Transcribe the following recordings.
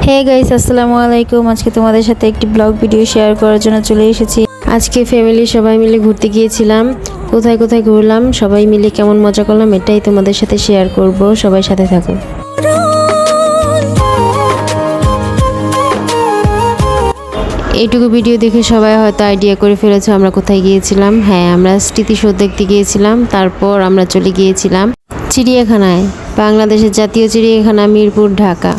Hey guys, আসসালামু আলাইকুম। আজকে তোমাদের সাথে একটি ব্লগ ভিডিও শেয়ার করার জন্য চলে এসেছি। আজকে ফ্যামিলি সবাই মিলে ঘুরতে গিয়েছিলাম। কোথায় কোথায় ঘুরলাম, সবাই মিলে কেমন মজা করলাম, এটাই তোমাদের সাথে শেয়ার করব। সবাই সাথে থাকো। এইটুকু ভিডিও দেখে সবাই হয়তো আইডিয়া করে ফেলেছে আমরা কোথায় গিয়েছিলাম। হ্যাঁ, আমরা স্মৃতিসৌধ দেখতে গিয়েছিলাম। তারপর আমরা চলে গিয়েছিলাম চিড়িয়াখানায়, বাংলাদেশের জাতীয় চিড়িয়াখানা মিরপুর, ঢাকা।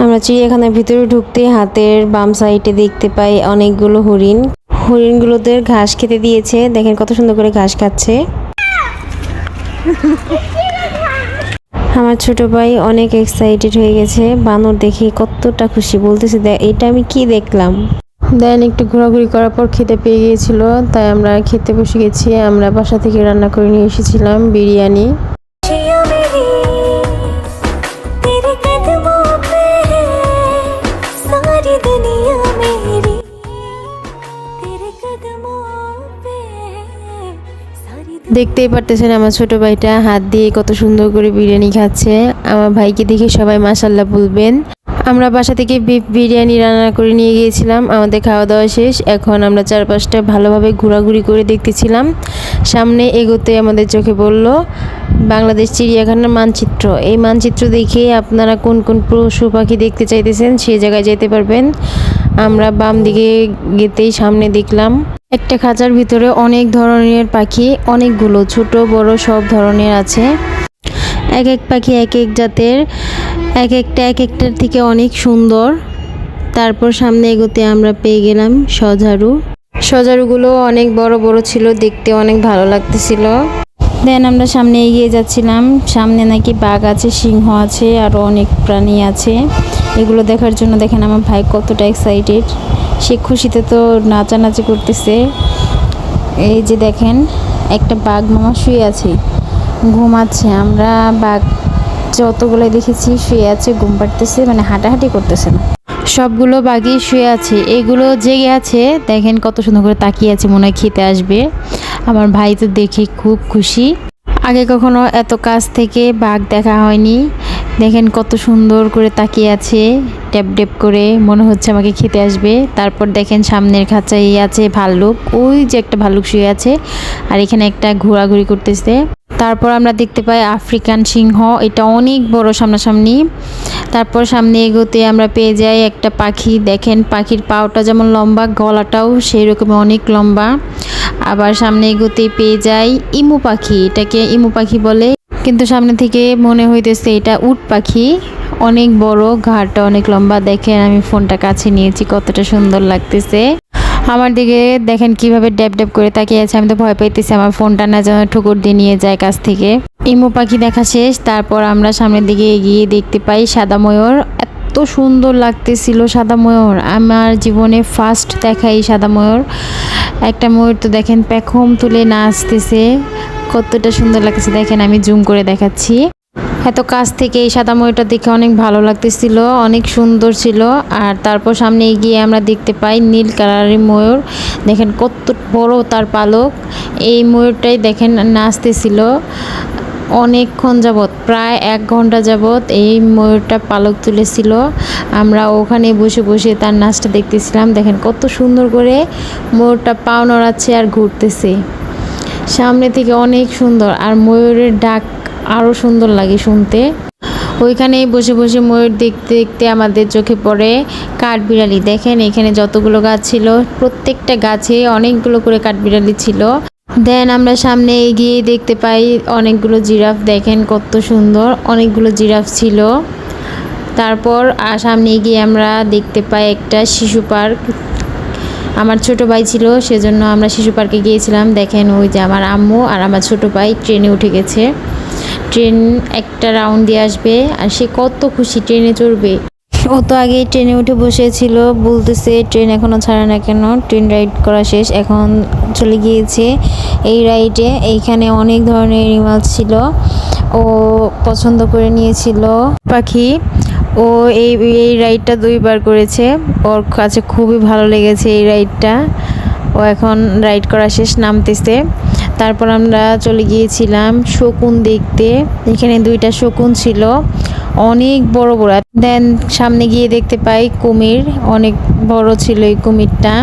আমরা চিড়িয়াখানার ভিতরে ঢুকতে হাতের বাম সাইডে দেখতে পাই অনেকগুলো হরিণ। হরিণগুলোদের ঘাস খেতে দিয়েছে, দেখেন কত সুন্দর করে ঘাস খাচ্ছে। আমার ছোট ভাই অনেক এক্সাইটেড হয়ে গেছে, বানর দেখে কতটা খুশি, বলতেছে এটা আমি কি দেখলাম। দেন একটু ঘোরাঘুরি করার পর খেতে পেয়ে গিয়েছিল, তাই আমরা খেতে বসে গেছি। আমরা বাসা থেকে রান্না করে নিয়ে এসেছিলাম বিরিয়ানি। দেখতেই পারতেছেন আমার ছোট ভাইটা হাত দিয়ে কত সুন্দর করে বিরিয়ানি খাচ্ছে। আমার ভাইকে দেখে সবাই মাশাআল্লাহ বলবেন। আমরা বাসা থেকে বিফ বিরিয়ানি রান্না করে নিয়ে গিয়েছিলাম। আমাদের খাওয়া দাওয়া শেষ। এখন আমরা চারপাশটা ভালোভাবে ঘোরাঘুরি করে দেখতেছিলাম। সামনে এগোতে আমাদের চোখে পড়ল বাংলাদেশ চিড়িয়াখানার মানচিত্র। এই মানচিত্র দেখে আপনারা কোন কোন পশু পাখি দেখতে চাইতেছেন সেই জায়গায় যেতে পারবেন। আমরা বাম দিকে গেতেই সামনে দেখলাম একটা খাঁচার ভিতরে অনেক ধরনের পাখি, অনেকগুলো ছোট বড় সব ধরনের আছে। এক এক পাখি এক এক জাতের, এক একটার থেকে অনেক সুন্দর। তারপর সামনে এগোতে আমরা পেয়ে গেলাম সজারু। সজারুগুলো অনেক বড় বড় ছিল, দেখতে অনেক ভালো লাগতেছিল। দেন আমরা সামনে এগিয়ে যাচ্ছিলাম। সামনে নাকি বাঘ আছে, সিংহ আছে, আরও অনেক প্রাণী আছে। এগুলো দেখার জন্য দেখেন আমার ভাই কতটা এক্সাইটেড, সে খুশিতে তো নাচানাচি করতেছে। এই যে দেখেন একটা বাঘ মামা শুয়ে আছে, ঘুমাচ্ছে। আমরা বাঘ যতগুলো দেখেছি শুয়ে আছে, ঘুম পাড়তেছে, মানে হাঁটাহাঁটি করতেছে না। সবগুলো বাঘই শুয়ে আছে, এগুলো জেগে আছে। দেখেন কত সুন্দর করে তাকিয়ে আছে, মনে হয় খেতে আসবে। আমার ভাই তো দেখে খুব খুশি। আগে কখনো এত কাছ থেকে বাঘ দেখা হয়নি। দেখেন কত সুন্দর করে তাকিয়ে আছে, ড্যাব ড্যাব করে, মনে হচ্ছে আমাকে খেতে আসবে। তারপর দেখেন সামনের খাঁচায় আছে ভাল্লুক, ওই যে একটা ভাল্লুক শুয়ে আছে, আর এখানে একটা ঘোরাঘুরি করতেছে। তারপর আমরা দেখতে পাই আফ্রিকান সিংহ, এটা অনেক বড় সামনাসামনি। তারপর সামনে এগোতে আমরা পেয়ে যাই একটা পাখি। দেখেন পাখির পাওটা যেমন লম্বা, গলাটাও সেই রকম অনেক লম্বা। আবার সামনে এগোতেই পেয়ে যাই ইমু পাখি, এটাকে ইমু পাখি বলে, কিন্তু সামনে থেকে মনে হইতেছে এটা উট পাখি। অনেক বড়, ঘাড়টা অনেক লম্বা। দেখেন আমি ফোনটা কাছে নিয়েছি, কতটা সুন্দর লাগতেছে। আমার দিকে দেখেন কিভাবে ড্যাব ড্যাব করে তাকিয়ে আছে, আমি তো ভয় পাইতেছি আমার ফোনটা না যেন ঠুকুর দিয়ে নিয়ে যায় কাছ থেকে। ইমু পাখি দেখা শেষ। তারপর আমরা সামনের দিকে এগিয়ে দেখতে পাই সাদা ময়ূর। এত সুন্দর লাগতেছিল সাদা ময়ূর, আমার জীবনে ফার্স্ট দেখা এই সাদা ময়ূর। একটা ময়ূর তো দেখেন পেখম তুলে নাচতেছে, কতটা সুন্দর লাগতেছে। দেখেন আমি জুম করে দেখাচ্ছি। এত কাছ থেকে এই সাদা ময়ূরটা দেখে অনেক ভালো লাগতেছিল, অনেক সুন্দর ছিল। আর তারপর সামনে গিয়ে আমরা দেখতে পাই নীল কালারের ময়ূর। দেখেন কত বড় তার পালক। এই ময়ূরটাই দেখেন নাচতেছিল অনেকক্ষণ যাবৎ, প্রায় 1 ঘন্টা যাবৎ এই ময়ূরটা পালক তুলেছিল। আমরা ওখানে বসে বসে তার নাচটা দেখতেছিলাম। দেখেন কত সুন্দর করে ময়ূরটা পাও নড়াচ্ছে আর ঘুরতেছে, সামনে থেকে অনেক সুন্দর। আর ময়ূরের ডাক আরও সুন্দর লাগে শুনতে। ওইখানেই বসে বসে ময়ূর দেখতে দেখতে আমাদের চোখে পড়ে কাঠবিড়ালি। দেখেন এখানে যতগুলো গাছ ছিল, প্রত্যেকটা গাছে অনেকগুলো করে কাঠবিড়ালি ছিল। দেন আমরা সামনে এগিয়ে দেখতে পাই অনেকগুলো জিরাফ। দেখেন কত সুন্দর, অনেকগুলো জিরাফ ছিল। তারপর সামনে গিয়ে আমরা দেখতে পাই একটা শিশু পার্ক। আমার ছোট ভাই ছিল, সেজন্য আমরা শিশু পার্কে গিয়েছিলাম। দেখেন ওই যে আমার আম্মু আর আমার ছোট ভাই ট্রেনে উঠে গেছে। ট্রেন একটা রাউন্ড দিয়ে আসবে, আর সে কত খুশি ট্রেনে চড়বে। ও তো আগেই ট্রেনে উঠে বসেছিল, বলতেছে ট্রেন এখনো ছাড়ে না কেন। ট্রেন রাইড করা শেষ, এখন চলে গিয়েছে এই রাইডে। এইখানে অনেক ধরনের এনিমালস ছিল, ও পছন্দ করে নিয়েছিল পাখি। ও এই এই রাইডটা 2বার করেছে, ওর কাছে খুবই ভালো লেগেছে এই রাইডটা। ও এখন রাইড করা শেষ, নামতেছে। তারপর আমরা চলে গিয়েছিলাম শকুন দেখতে। এখানে 2টা শকুন ছিল, অনেক বড় বড়। দেন সামনে গিয়ে দেখতে পাই কুমির, অনেক বড় ছিল এই কুমিরটা,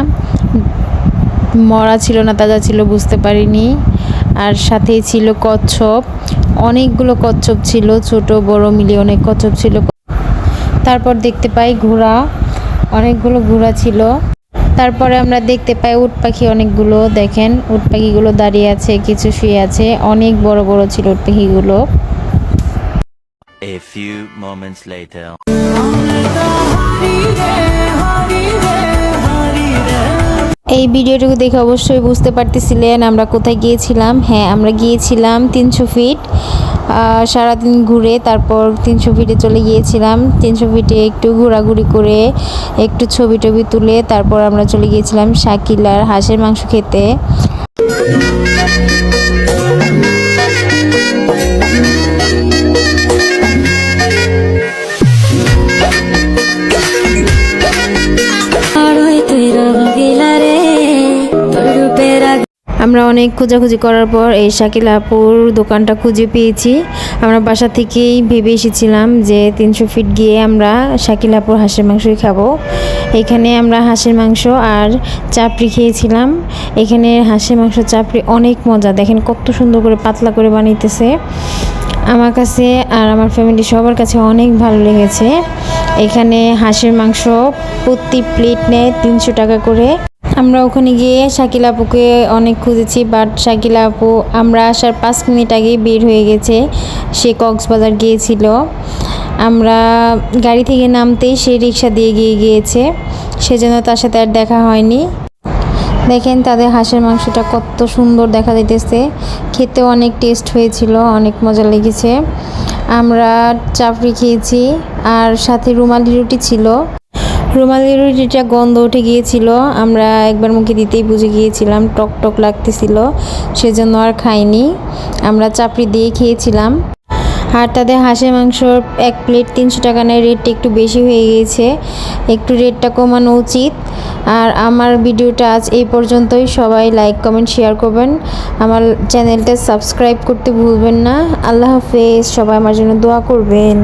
মরা ছিল না তাজা ছিল বুঝতে পারিনি। আর সাথেই ছিল কচ্ছপ, অনেকগুলো কচ্ছপ ছিল, ছোট বড় মিলিয়ে অনেক কচ্ছপ ছিল। তারপর দেখতে পাই ঘোড়া, অনেকগুলো ঘোড়া ছিল। তারপরে আমরা দেখতে পাই উট পাখি অনেকগুলো, দেখেন উট পাখিগুলো দাঁড়িয়ে আছে, কিছু শুয়ে আছে, অনেক বড় বড় ছিল উট পাখিগুলো। A few moments later. এই ভিডিওটুকু দেখে অবশ্যই বুঝতে পারতেছিলেন আমরা কোথায় গিয়েছিলাম। হ্যাঁ, আমরা গিয়েছিলাম 300 ফিট, সারাদিন ঘুরে তারপর 300 ফিটে চলে গিয়েছিলাম। 300 ফিটে একটু ঘোরাঘুরি করে একটু ছবি টবি তুলে তারপর আমরা চলে গিয়েছিলাম শাকিলার হাঁসের মাংস খেতে। আমরা অনেক খোঁজাখুঁজি করার পর এই শাকিলা আপুর দোকানটা খুঁজে পেয়েছি। আমরা বাসা থেকেই ভেবে এসেছিলাম যে 300 ফিট গিয়ে আমরা শাকিলা আপুর হাঁসের মাংসই খাবো। এখানে আমরা হাঁসের মাংস আর চাপড়ি খেয়েছিলাম। এখানে হাঁসের মাংস চাপড়ি অনেক মজা, দেখেন কত সুন্দর করে পাতলা করে বানাইতেছে। আমার কাছে আর আমার ফ্যামিলি সবার কাছে অনেক ভালো লেগেছে। এখানে হাঁসের মাংস প্রতি প্লেট নেয় 300 টাকা করে। আমরা ওখানে গিয়ে শাকিলা আপুকে অনেক খুঁজেছি, বাট শাকিলা আপু আমরা আসার 5 মিনিট আগেই বের হয়ে গেছে, সে কক্সবাজার গিয়েছিল। আমরা গাড়ি থেকে নামতেই সে রিক্সা দিয়ে গিয়েছে, সেজন্য তার সাথে আর দেখা হয়নি। দেখেন তাদের হাঁসের মাংসটা কত সুন্দর দেখা যাইতেছে, খেতে অনেক টেস্ট হয়েছিল, অনেক মজা লেগেছে। আমরা চাপড়ি খেয়েছি আর সাথে রুমালি রুটি ছিল। রুমালি রুটিটা গন্ধ উঠে গিয়েছিল, আমরা একবার মুখে দিতেই বুঝে গিয়েছিলাম টক টক লাগতেছিল, সেজন্য আর খাইনি। আমরা চাপড়ি দিয়ে খেয়েছিলাম। আর তাদের হাঁসের মাংসর 1 প্লেট 300 টাকা নেয়, রেটটা একটু বেশি হয়ে গিয়েছে, একটু রেটটা কমানো উচিত। আর আমার ভিডিওটা আজ এই পর্যন্তই। সবাই লাইক কমেন্ট শেয়ার করবেন, আমার চ্যানেলটা সাবস্ক্রাইব করতে ভুলবেন না। আল্লাহ হাফেজ, সবাই আমার জন্য দোয়া করবেন।